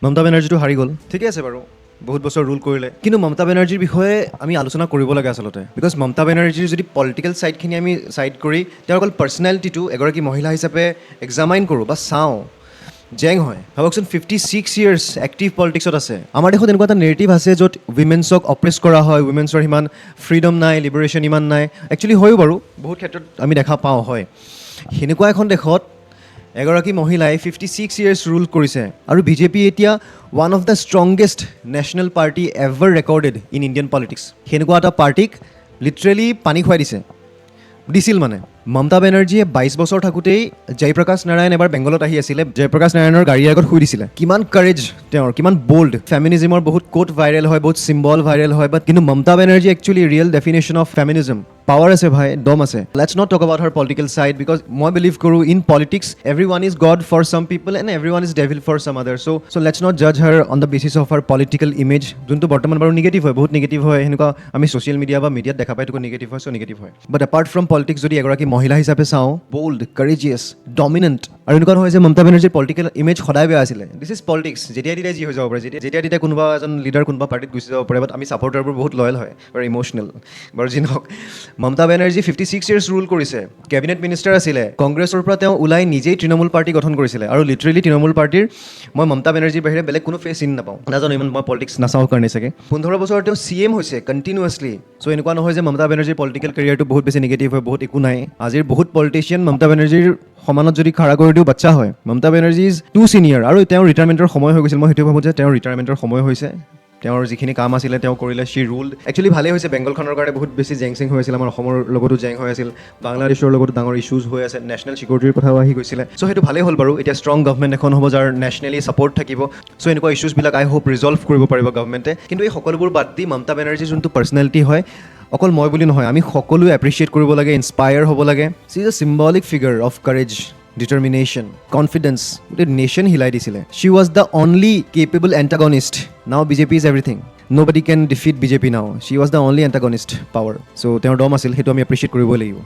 মমতা বেনাৰ্জীটো হাৰি গ'ল, ঠিকে আছে বাৰু, বহুত বছৰ ৰুল কৰিলে, কিন্তু মমতা বেনাৰ্জীৰ বিষয়ে আমি আলোচনা কৰিব লাগে আচলতে। বিকজ মমতা বেনাৰ্জীৰ যদি পলিটিকেল ছাইডখিনি আমি ছাইড কৰি তেওঁৰ অকল পাৰ্চনেলিটিটো এগৰাকী মহিলা হিচাপে এক্সামাইন কৰোঁ বা চাওঁ, জেং হয়। ভাবকচোন 56 years এক্টিভ পলিটিক্সত আছে। আমাৰ দেশত এনেকুৱা এটা নেৰেটিভ আছে য'ত উইমেন্সক অপ্ৰেছ কৰা হয়, উইমেন্সৰ সিমান ফ্ৰীডম নাই, লিবাৰেশ্যন ইমান নাই। একচুৱেলি হয়ো বাৰু, বহুত ক্ষেত্ৰত আমি দেখা পাওঁ হয়। সেনেকুৱা এখন দেশত এগৰাকী মহিলাই 56 years ৰুল কৰিছে, আৰু বিজেপি এতিয়া one of the strongest national party ever recorded in Indian politics. সেনেকুৱা এটা পাৰ্টিক লিটাৰেলি পানী খুৱাই দিছিল মানে। মমতা বেনাৰ্জীয়ে 22 বছৰ থাকোঁতেই জয়প্ৰকাশ নাৰায়ণ এবাৰ বেংগলত আহি আছিলে, জয়প্ৰকাশ নাৰায়ণৰ গাড়ীৰ আগত শুই দিছিলে। কিমান কাৰেজ তেওঁৰ, কিমান বল্ড। ফেমিনিজমৰ বহুত কোট ভাইৰেল হয়, বহুত চিম্বল ভাইৰেল হয়, বাট কিন্তু Mamata Banerjee actually real definition of feminism. Power আছে ভাই, দম আছে। Let's not talk about her political side, because মই বিলিভ কৰোঁ in politics every one is god for some people and every one is devil for some other. So' let's not জাজ her on the basis of her political image, যোনটো বৰ্তমান বাৰু negative হয়, বহুত negative হয়। সেনেকুৱা আমি ছ'চিয়েল মিডিয়া বা মিডিয়াত দেখা পাই, এইটো নিগেটিভ হয়, চ' নিগেটিভ হয়। বাট এপাৰ্ট ফ্ৰম পলিটিক্স যদি এগৰাকী মহিলা হিচাপে চাওঁ, বল্ড, কাৰেজিয়াছ, ডমিনেণ্ট, আৰু এনেকুৱা নহয় যে মমতা বেনাৰ্জীৰ পলিটিকেল ইমেজ সদায় বেয়া আছিলে। দিছ ইজ পলিটিক্স, যেতিয়া তেতিয়া যি হৈ যাব পাৰে, যেতিয়া তেতিয়া কোনোবা এজন লিডাৰ কোনোবা পাৰ্টিত গুচি যাব পাৰে। বাট আমি ছাপৰ্টাৰবোৰ বহুত লয়েল হয়, বাৰু ইম'চনেল, বাৰু যি নহওক। মমতা বেনাৰ্জী 56 years ৰুল কৰিছে, কেবিনেট মিনিষ্টাৰ আছিলে, কংগ্ৰেছৰ পৰা তেওঁ ওলাই নিজেই তৃণমূল পাৰ্টি গঠন কৰিছিলে, আৰু লিটাৰেলি তৃণমূল পাৰ্টিৰ মই মমতা বেনাৰ্জীৰ বাহিৰে বেলেগ কোনো ফেচ চিনি নাপাওঁ। নাজানো, ইমান মই পলিটিক্স নাচাওঁ কাৰণে চাগে। 15 বছৰ তেওঁ CM হৈছে কণ্টিনিউৱাছলি। চ' এনেকুৱা নহয় যে মমতা বেনাৰ্জীৰ পলিটিকেল কেৰিয়াৰটো বহুত বেছি নিগেটিভ হয়, বহুত একো নাই। আজিৰ বহুত পলিটিচিয়ান মমতা বেনাৰ্জীৰ সমানত যদি খাৰা কৰি দিওঁ বাচ্চা হয়। Mamata Banerjee is two senior, আৰু তেওঁৰ ৰিটায়াৰমেণ্টৰ সময় হৈ গৈছিল। মই সেইটোৱে ভাবোঁ যে তেওঁৰ ৰিটায়াৰমেণ্টৰ সময় হৈছে। তেওঁৰ যিখিনি কাম আছিলে তেওঁ কৰিলে, শ্বি ৰুল্ড। একচুৱেলি ভালেই হৈছে, বেংগলখনৰ কাৰণে বহুত বেছি জেং চেং হৈ আছিল, আমাৰ অসমৰ লগতো জেং হৈ আছিল, বাংলাদেশৰ লগতো ডাঙৰ ইছ্যুজ হৈ আছে, নেশ্যনেল ছিকিউৰিটিৰ কথাও আহি গৈছিলে। চ' সেইটো ভালেই হ'ল বাৰু, এতিয়া ষ্ট্ৰং গভমেণ্ট এখন হ'ব যাৰ নেশ্যনেলি ছাপৰ্ট থাকিব। চ' এনেকুৱা ইছ্যুজবিলাক আই হোপ ৰিজল্ভ কৰিব পাৰিব গভমেণ্টে। কিন্তু এই সকলোবোৰ বাদ দি মমতা বেনাৰ্জীৰ যোনটো পাৰ্চনেলিটি হয়, অকল মই বুলি নহয়, আমি সকলোৱে এপ্ৰিচিয়েট কৰিব লাগে, ইনস্পায়াৰ হ'ব লাগে। C is a symbolic figure of courage, determination, confidence, গোটেই নেশ্যন হিলাই দিছিলে। শ্বি ৱাজ দ্য অনলি কেপেবল এণ্টাগনিষ্ট। নাও BJP is everything, nobody can defeat BJP now. She was the only antagonist power. So তেওঁৰ দম আছিল, সেইটো আমি এপ্ৰিচিয়েট কৰিবই লাগিব।